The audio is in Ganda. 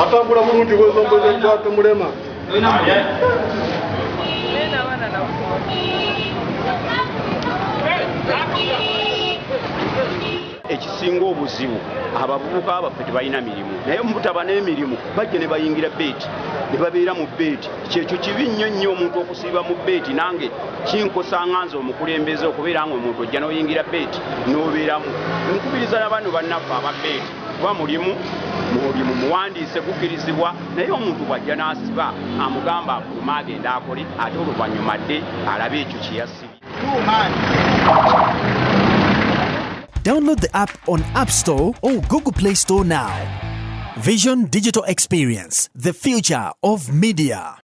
atambula bulungi bwezombezekwate mulema ekisinga obuzibu abavubuka baffe tebalina mirimu naye mubutaba n'emirimu bajja ne bayingira beeti ne babeera mu beeti kyekyo kibi nnyo nnyo omuntu okusiiba mu beeti nange kinkosanga nze omukulembeze okubeera nga omuntu ojja n'oyingira beeti n'obeeramu nkubiriza na bano bannaffe aba beeti kuba mulimu muwandiise gukkirizibwa naye omuntu bw'ajja n'asiba amugamba afuluma agenda akole ate oluvannyuma dde alabe ekyo kye yasibye. Download the app on App Store or Google Play Store now. Vision Digital Experience, the future of media.